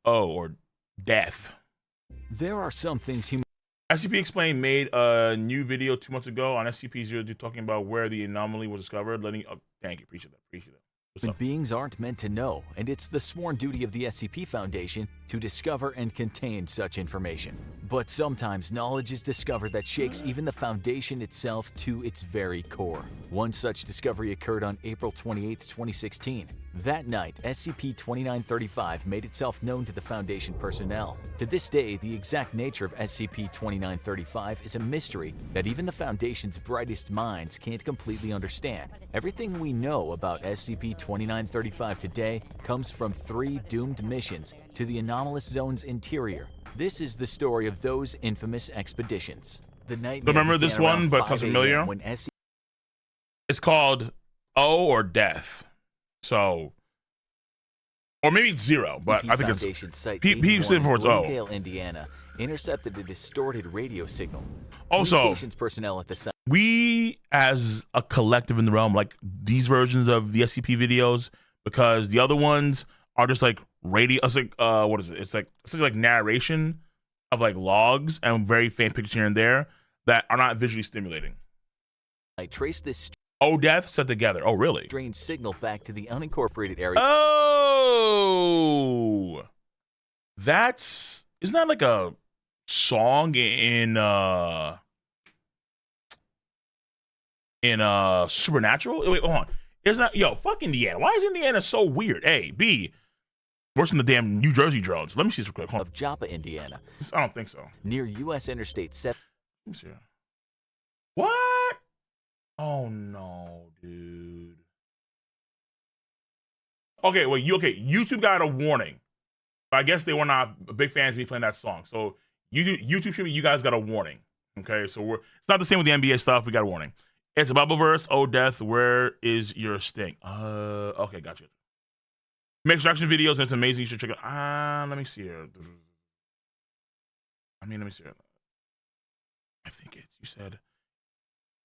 O, or death. There are some things human SCP Explained made a new video 2 months ago on SCP-02 talking about where the anomaly was discovered. Thank you, appreciate that. beings aren't meant to know, and it's the sworn duty of the SCP Foundation to discover and contain such information. But sometimes knowledge is discovered that shakes even the Foundation itself to its very core. One such discovery occurred on April 28, 2016. That night, SCP-2935 made itself known to the Foundation personnel. To this day, the exact nature of SCP-2935 is a mystery that even the Foundation's brightest minds can't completely understand. Everything we know about SCP-2935 today comes from 3 doomed missions to the anomalous zone's interior. This is the story of those infamous expeditions. The nightmare remember this one, but it sounds familiar. When It's called O or Death. So, or maybe it's 0, but I think it's P said before it's O. Glendale, Indiana, intercepted a distorted radio signal. Also, Communications personnel at the site. We, as a collective in the realm, like these versions of the SCP videos, because the other ones are just like radio. It's like what is it? It's like essentially like narration of like logs and very faint pictures here and there that are not visually stimulating. I traced this O Death set together. Oh, really? strange signal back to the unincorporated area. Oh, isn't that like a song in Supernatural? Wait, hold on. Isn't that, fuck Indiana? Why is Indiana so weird? A, B, worse than the damn New Jersey drones. Let me see this real quick. Hold on. Of Joppa, Indiana. I don't think so. Near U.S. Interstate 7. Let me see. What? Oh no, dude. Okay, well, YouTube got a warning. I guess they were not big fans of me playing that song. So YouTube streaming, you guys got a warning. Okay, so it's not the same with the NBA stuff. We got a warning. It's a Bubbleverse. Oh, Death, where is your sting? Okay, gotcha. Makes reaction videos, and it's amazing. You should check it out. Let me see here. Let me see it. I think it's, you said,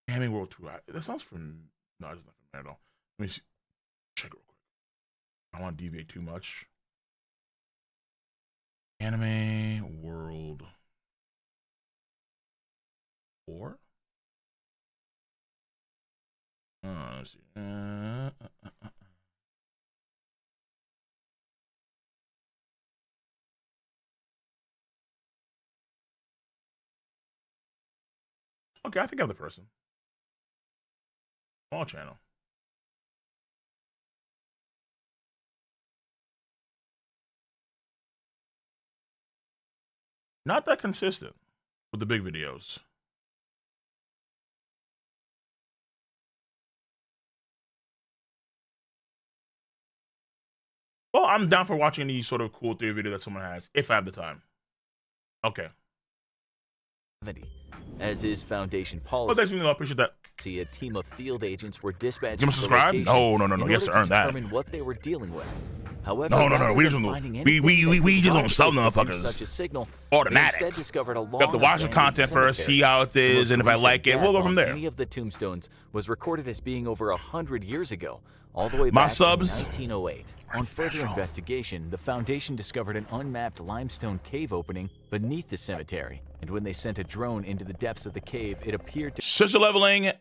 Gaming World Tour. That sounds from, no, it's not from there at all. Let me see. Check it real quick. I don't want to deviate too much. Anime World Tour. Let's see. Okay, I think I have the person. Small channel. Not that consistent with the big videos. Well, I'm down for watching any sort of cool theory video that someone has, if I have the time. Okay. As is Foundation Oh, policy, thanks, I appreciate that. a team of field agents were dispatched. You must subscribe? No. You have to earn that. Determine what they were dealing with. However, No. We just don't sell motherfuckers. Such a signal, automatic. Instead discovered a You have to watch the content first, see how it is, and if I like it, we'll go from there. Any of the tombstones was recorded as being over 100 years ago, all the way My back subs. in 1908. On further investigation, the Foundation discovered an unmapped limestone cave opening beneath the cemetery, and when they sent a drone into the depths of the cave, it appeared to Sister leveling.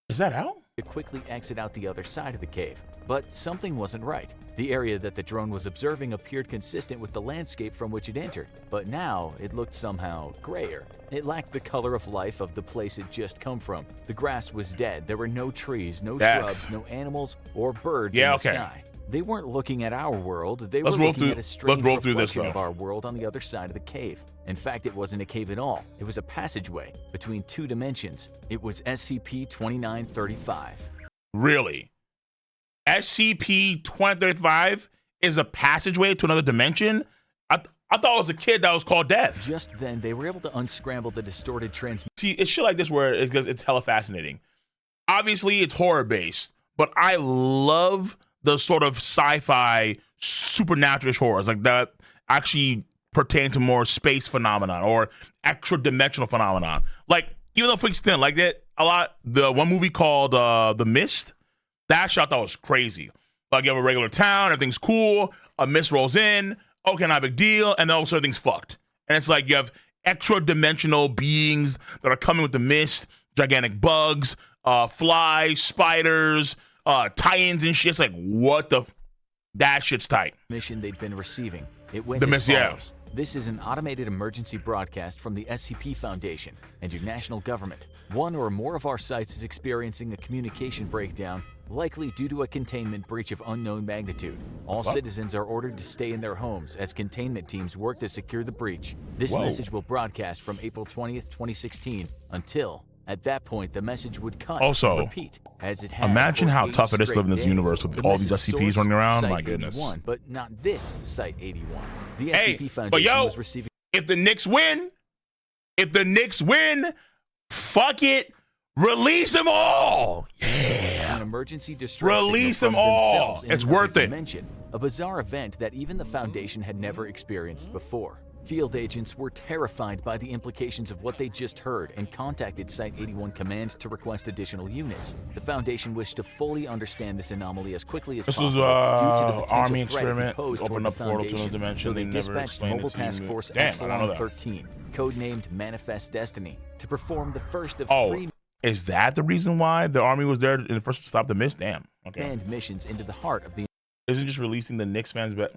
Is that out? quickly exit out the other side of the cave. But something wasn't right. The area that the drone was observing appeared consistent with the landscape from which it entered, but now it looked somehow grayer. It lacked the color of life of the place it just come from. The grass was dead. There were no trees, no shrubs, no animals or birds in the sky. They weren't looking at our world. They were looking at a strange reflection of our world on the other side of the cave. In fact, it wasn't a cave at all. It was a passageway between 2 dimensions. It was SCP-2935. Really? SCP-2935 is a passageway to another dimension? I thought it was a kid that was called Death. Just then, they were able to unscramble the distorted transmission. See, it's shit like this where it's hella fascinating. Obviously, it's horror-based, but I love the sort of sci-fi supernatural horrors like that actually pertain to more space phenomenon or extra dimensional phenomenon. Like, even though freaks didn't like that a lot, the one movie called The Mist, that shot that was crazy. Like you have a regular town, everything's cool, a mist rolls in, okay, not a big deal, and then all of a sudden everything's fucked. And it's like you have extra dimensional beings that are coming with the mist, gigantic bugs, flies, spiders, titans and shit. It's like, what the? That shit's tight. Mission they'd been receiving. It went The as miss, yeah. follows. This is an automated emergency broadcast from the SCP Foundation and your national government. One or more of our sites is experiencing a communication breakdown, likely due to a containment breach of unknown magnitude. All citizens are ordered to stay in their homes as containment teams work to secure the breach. This message will broadcast from April 20th, 2016 until, at that point, the message would cut Also, and repeat, as it had imagine for how 8 tough it is to live in this straight universe days. with The all these message SCPs source, running around. Site My goodness. 81, but not this Site 81. The Hey, SCP but Foundation yo, was receiving. if the Knicks win, fuck it, release them all. Yeah. An emergency distress Release signal them from all. themselves in It's another worth it. dimension, a bizarre event that even the Foundation had never experienced before. Field agents were terrified by the implications of what they just heard and contacted Site 81 Command to request additional units. The Foundation wished to fully understand this anomaly as quickly as This possible was due to the potential Army threat experiment. imposed Open toward up the portal to Foundation. another dimension. So they They never dispatched explained Mobile it to Task you. Force Damn, I don't know Epsilon that. 13, codenamed Manifest Destiny, to perform the first of Oh, 3 is that the reason why the Army was there in the first to stop the mist? Damn. Okay. manned missions into the heart of the Isn't just releasing the Knicks fans back?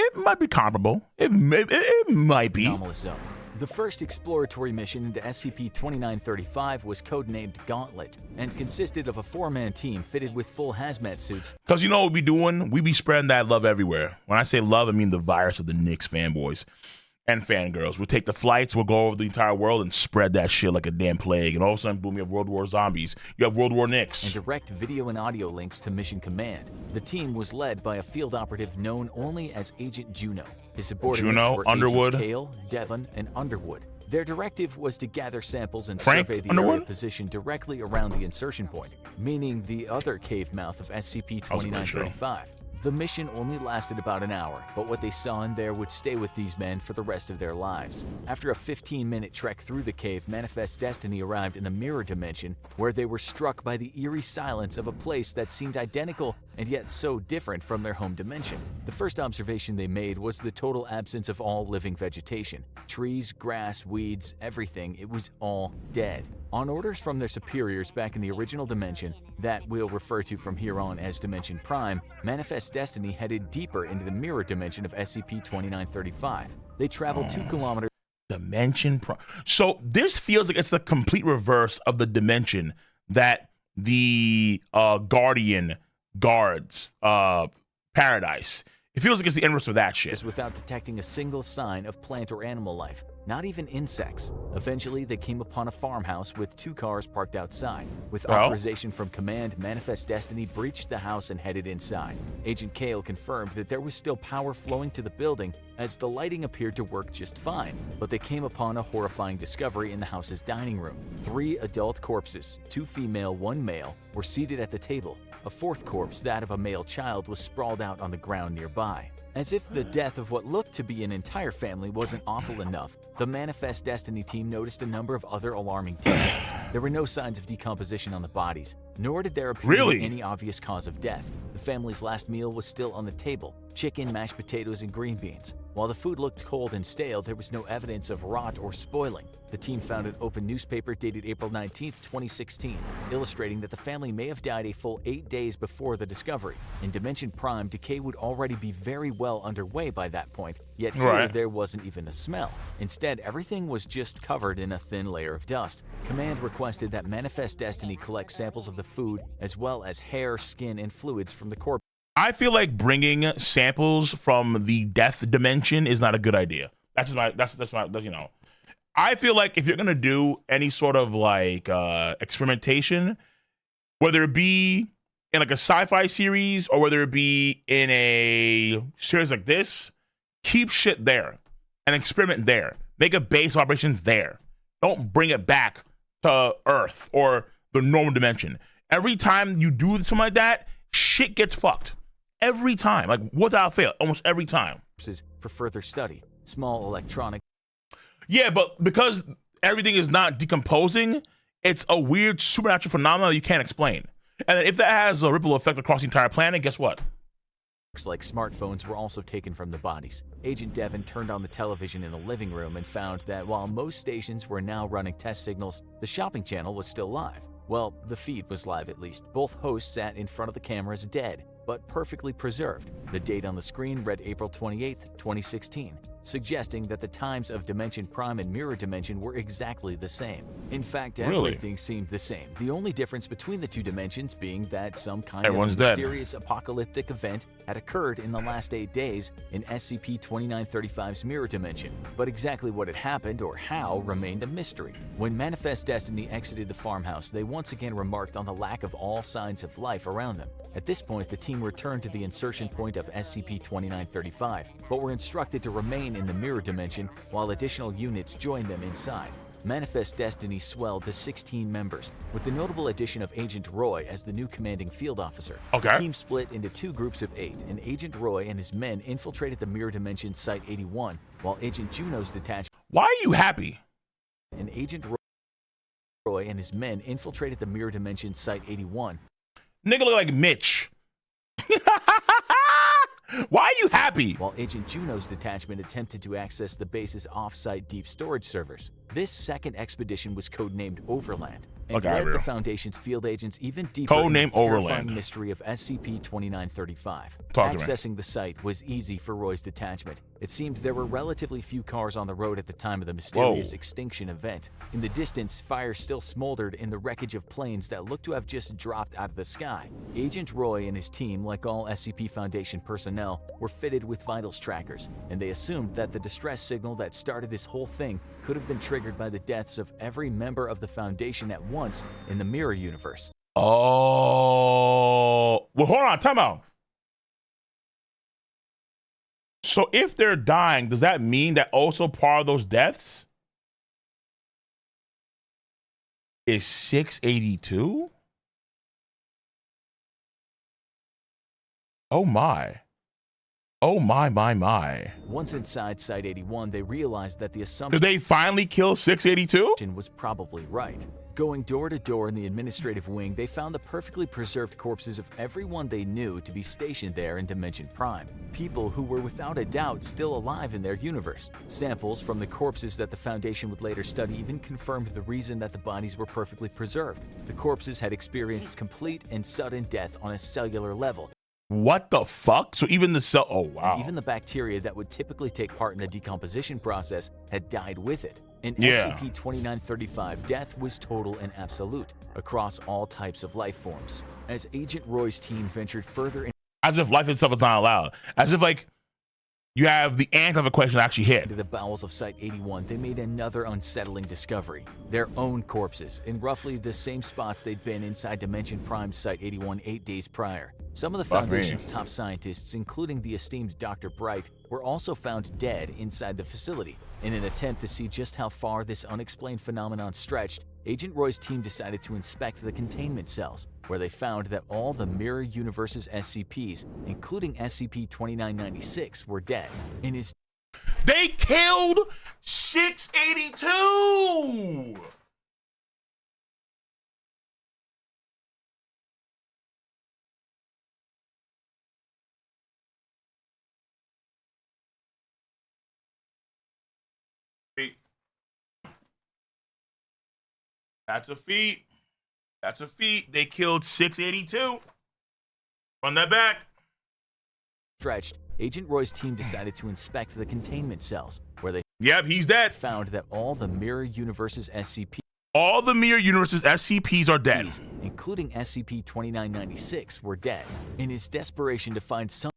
It might be comparable. It might be. anomalous zone. The first exploratory mission into SCP-2935 was codenamed Gauntlet and consisted of a 4-man team fitted with full hazmat suits. Because you know what we doing? We be spreading that love everywhere. When I say love, I mean the virus of the Knicks fanboys and fangirls. We'll take the flights, we'll go over the entire world and spread that shit like a damn plague. And all of a sudden, boom, you have World War Zombies. You have World War Knicks. And direct video and audio links to Mission Command. The team was led by a field operative known only as Agent Juno. His subordinates Juno, were Underwood. Agents Kale, Devon, and Underwood. Their directive was to gather samples and Frank survey the Underwood? area positioned directly around the insertion point, meaning the other cave mouth of SCP-2935. The mission only lasted about an hour, but what they saw in there would stay with these men for the rest of their lives. After a 15-minute trek through the cave, Manifest Destiny arrived in the mirror dimension, where they were struck by the eerie silence of a place that seemed identical and yet so different from their home dimension. The first observation they made was the total absence of all living vegetation. Trees, grass, weeds, everything, it was all dead. On orders from their superiors back in the original dimension, that we'll refer to from here on as Dimension Prime, Manifest Destiny headed deeper into the mirror dimension of SCP-2935. They traveled 2 kilometers. Dimension Prime. So this feels like it's the complete reverse of the dimension that the Guardian guards Paradise. It feels like it's the inverse of that shit. Without detecting a single sign of plant or animal life, not even insects. Eventually, they came upon a farmhouse with 2 cars parked outside. With authorization from Command, Manifest Destiny breached the house and headed inside. Agent Kale confirmed that there was still power flowing to the building, as the lighting appeared to work just fine. But they came upon a horrifying discovery in the house's dining room. 3 adult corpses, 2 female, 1 male, were seated at the table. A 4th corpse, that of a male child, was sprawled out on the ground nearby. As if the death of what looked to be an entire family wasn't awful enough, the Manifest Destiny team noticed a number of other alarming details. There were no signs of decomposition on the bodies, nor did there appear to be any obvious cause of death. The family's last meal was still on the table: chicken, mashed potatoes, and green beans. While the food looked cold and stale, there was no evidence of rot or spoiling. The team found an open newspaper dated April 19, 2016, illustrating that the family may have died a full 8 days before the discovery. In Dimension Prime, decay would already be very well underway by that point, yet here there wasn't even a smell. Instead, everything was just covered in a thin layer of dust. Command requested that Manifest Destiny collect samples of the food, as well as hair, skin, and fluids from the corpse. I feel like bringing samples from the death dimension is not a good idea. That's you know. I feel like if you're gonna do any sort of like experimentation, whether it be in like a sci-fi series or whether it be in a series like this, keep shit there and experiment there. Make a base of operations there. Don't bring it back to Earth or the normal dimension. Every time you do something like that, shit gets fucked. Every time, like without fail, almost every time. For further study, small electronic. Yeah, but because everything is not decomposing, it's a weird supernatural phenomenon you can't explain. And if that has a ripple effect across the entire planet, guess what? Like smartphones were also taken from the bodies. Agent Devon turned on the television in the living room and found that while most stations were now running test signals, the shopping channel was still live. Well, the feed was live at least. Both hosts sat in front of the cameras dead, but perfectly preserved. The date on the screen read April 28, 2016, suggesting that the times of Dimension Prime and Mirror Dimension were exactly the same. In fact, everything seemed the same. The only difference between the two dimensions being that some kind of mysterious apocalyptic event had occurred in the last 8 days in SCP-2935's Mirror Dimension. But exactly what had happened or how remained a mystery. When Manifest Destiny exited the farmhouse, they once again remarked on the lack of all signs of life around them. At this point, the team returned to the insertion point of SCP-2935, but were instructed to remain in the Mirror Dimension while additional units joined them inside. Manifest Destiny swelled to 16 members, with the notable addition of Agent Roy as the new commanding field officer. Okay. The team split into 2 groups of 8, and Agent Roy and his men infiltrated the Mirror Dimension Site-81, while Agent Juno's detachment Why are you happy? and Agent Roy and his men infiltrated the Mirror Dimension Site-81. Nigga look like Mitch. Why are you happy? While Agent Juno's detachment attempted to access the base's off-site deep storage servers. This second expedition was codenamed Overland, and led the Foundation's field agents even deeper into the terrifying mystery of SCP-2935. Accessing the site was easy for Roy's detachment. It seemed there were relatively few cars on the road at the time of the mysterious extinction event. In the distance, fire still smoldered in the wreckage of planes that looked to have just dropped out of the sky. Agent Roy and his team, like all SCP Foundation personnel, were fitted with vitals trackers, and they assumed that the distress signal that started this whole thing could have been triggered by the deaths of every member of the Foundation at once in the Mirror Universe. Oh, well, hold on, time out. So if they're dying, does that mean that also part of those deaths is 682? Oh my. Oh my. Once inside Site-81, they realized that the assumption Did they finally kill 682? was probably right. Going door to door in the administrative wing, they found the perfectly preserved corpses of everyone they knew to be stationed there in Dimension Prime. People who were without a doubt still alive in their universe. Samples from the corpses that the Foundation would later study even confirmed the reason that the bodies were perfectly preserved. The corpses had experienced complete and sudden death on a cellular level. What the fuck? So even the cell, oh wow. And even the bacteria that would typically take part in the decomposition process had died with it. In SCP-2935, death was total and absolute across all types of life forms. As Agent Roy's team ventured further in as if life itself is not allowed. As if like you have the ant of a question actually hit. into the bowels of Site-81, they made another unsettling discovery. Their own corpses, in roughly the same spots they'd been inside Dimension Prime Site-81 8 days prior. Some of the Foundation's top scientists, including the esteemed Dr. Bright, were also found dead inside the facility. In an attempt to see just how far this unexplained phenomenon stretched, Agent Roy's team decided to inspect the containment cells, where they found that all the Mirror Universe's SCPs, including SCP-2996, were dead. In his They killed 682! That's a feat. That's a feat. They killed 682. Run that back. stretched, Agent Roy's team decided to inspect the containment cells, where they He's dead. found that all the Mirror Universe's All the Mirror Universe's SCPs are dead. SCPs, including SCP-2996, were dead. In his desperation to find some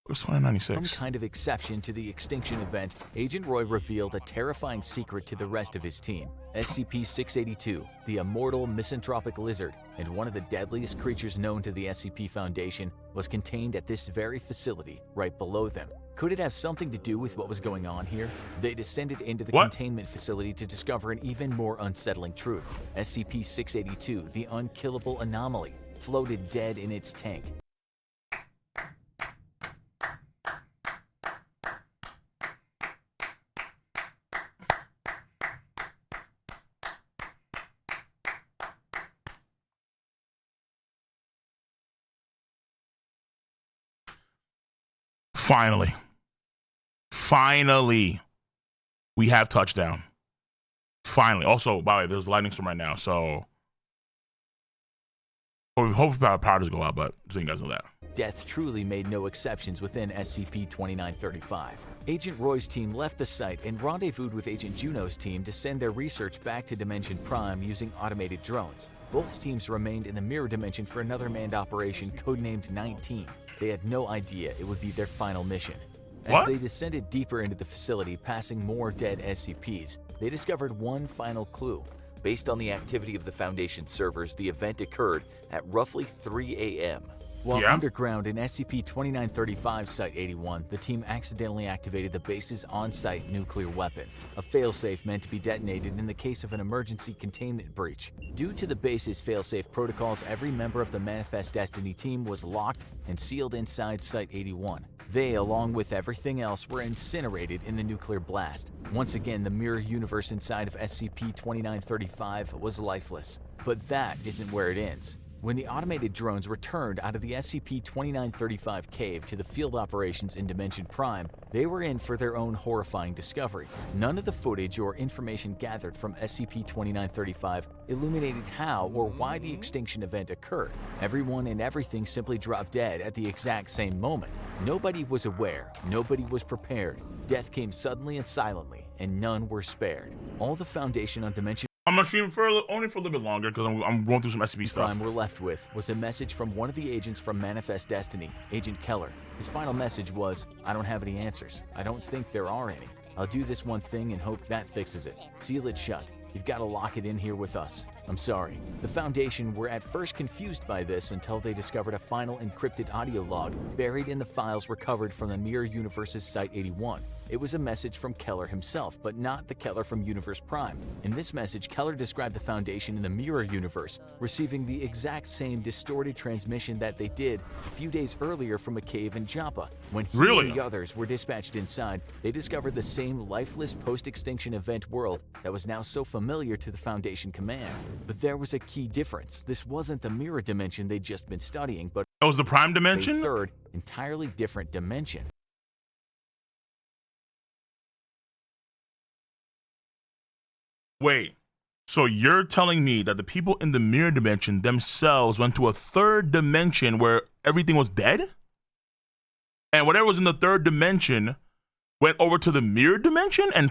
What's 2996? kind of exception to the extinction event, Agent Roy revealed a terrifying secret to the rest of his team. SCP-682, the immortal misanthropic lizard, and one of the deadliest creatures known to the SCP Foundation, was contained at this very facility, right below them. Could it have something to do with what was going on here? They descended into the containment facility to discover an even more unsettling truth. SCP-682, the unkillable anomaly, floated dead in its tank. Finally. Finally. We have touchdown. Finally. Also, by the way, there's a lightning storm right now, so hopefully power does go out, but so you guys know that. Death truly made no exceptions within SCP-2935. Agent Roy's team left the site and rendezvoused with Agent Juno's team to send their research back to Dimension Prime using automated drones. Both teams remained in the mirror dimension for another manned operation codenamed 19. They had no idea it would be their final mission. As they descended deeper into the facility, passing more dead SCPs, they discovered one final clue. Based on the activity of the Foundation servers, the event occurred at roughly 3 a.m. While underground in SCP-2935 Site-81, the team accidentally activated the base's on-site nuclear weapon, a failsafe meant to be detonated in the case of an emergency containment breach. Due to the base's failsafe protocols, every member of the Manifest Destiny team was locked and sealed inside Site-81. They, along with everything else, were incinerated in the nuclear blast. Once again, the mirror universe inside of SCP-2935 was lifeless. But that isn't where it ends. When the automated drones returned out of the SCP-2935 cave to the field operations in Dimension Prime, they were in for their own horrifying discovery. None of the footage or information gathered from SCP-2935 illuminated how or why the extinction event occurred. Everyone and everything simply dropped dead at the exact same moment. Nobody was aware, nobody was prepared. Death came suddenly and silently, and none were spared. All the Foundation on Dimension I'm gonna stream only for a little bit longer because I'm going through some SCP stuff. Prime we're left with was a message from one of the agents from Manifest Destiny, Agent Keller. His final message was, "I don't have any answers. I don't think there are any. I'll do this one thing and hope that fixes it. Seal it shut. You've got to lock it in here with us. I'm sorry." The Foundation were at first confused by this until they discovered a final encrypted audio log buried in the files recovered from the Mirror Universe's Site-81. It was a message from Keller himself, but not the Keller from Universe Prime. In this message, Keller described the Foundation in the Mirror Universe, receiving the exact same distorted transmission that they did a few days earlier from a cave in Joppa. When he and the others were dispatched inside, they discovered the same lifeless post-extinction event world that was now so familiar to the Foundation command. But there was a key difference. This wasn't the mirror dimension they'd just been studying, but it was the Prime dimension? A third, entirely different dimension. Wait, so you're telling me that the people in the mirror dimension themselves went to a third dimension where everything was dead? And whatever was in the third dimension went over to the mirror dimension and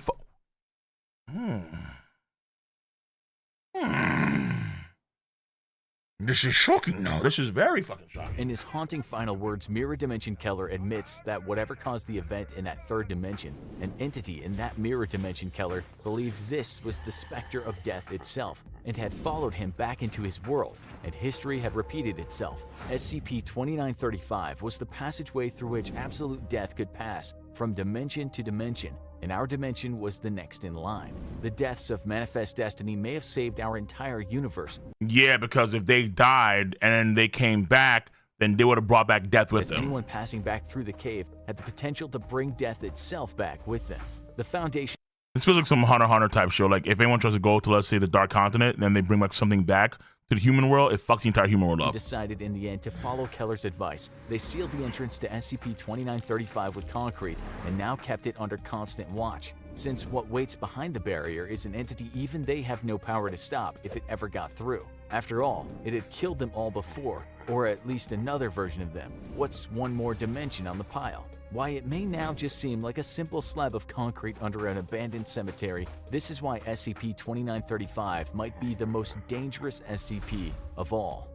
This is shocking now. This is very fucking shocking. In his haunting final words, Mirror Dimension Keller admits that whatever caused the event in that third dimension, an entity in that mirror dimension, Keller believed this was the specter of death itself and had followed him back into his world, and history had repeated itself. SCP-2935 was the passageway through which absolute death could pass from dimension to dimension, and our dimension was the next in line. The deaths of Manifest Destiny may have saved our entire universe. Yeah, because if they died and then they came back, then they would have brought back death with them. Anyone passing back through the cave had the potential to bring death itself back with them. The Foundation... This feels like some Hunter x Hunter type show. Like, if anyone tries to go to, let's say, the Dark Continent, and then they bring like something back to the human world, it fucks the entire human world up. Decided in the end to follow Keller's advice. They sealed the entrance to SCP-2935 with concrete and now kept it under constant watch, since what waits behind the barrier is an entity even they have no power to stop if it ever got through. After all, it had killed them all before, or at least another version of them. What's one more dimension on the pile? Why, it may now just seem like a simple slab of concrete under an abandoned cemetery. This is why SCP-2935 might be the most dangerous SCP of all.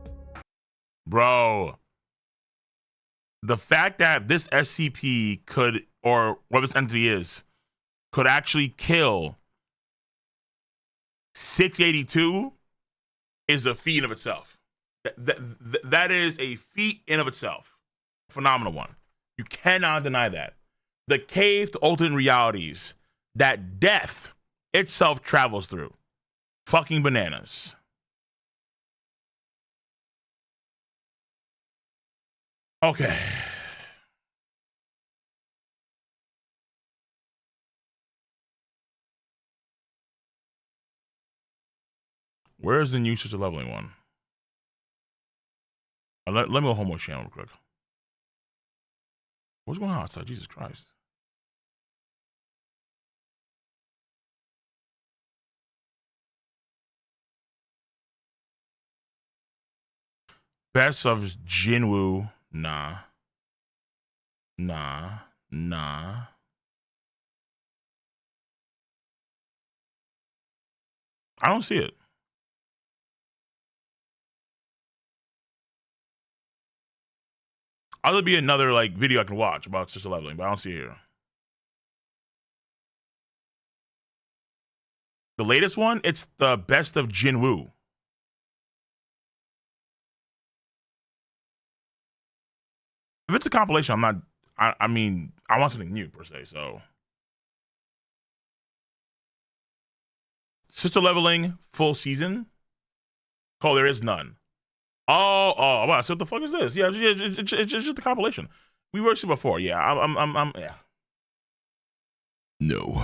Bro, the fact that this SCP could, or what this entity is, could actually kill 682 is a feat in of itself. That is a feat in of itself. Phenomenal one. You cannot deny that. The cave to alternate realities that death itself travels through. Fucking bananas. Okay. Where's the new sister leveling one? Let me go homo channel real quick. What's going on outside? Jesus Christ. Best of Jinwoo. Nah. Nah. Nah. I don't see it. Other be another like video I can watch about sister leveling, but I don't see it here. The latest one, it's the best of Jinwoo. If it's a compilation, I'm not. I mean, I want something new per se. So, sister leveling full season. Oh, there is none. Oh, wow. So what the fuck is this? Yeah, it's just a compilation. We watched it before. Yeah, I'm yeah. No.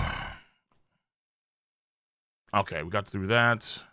Okay, we got through that.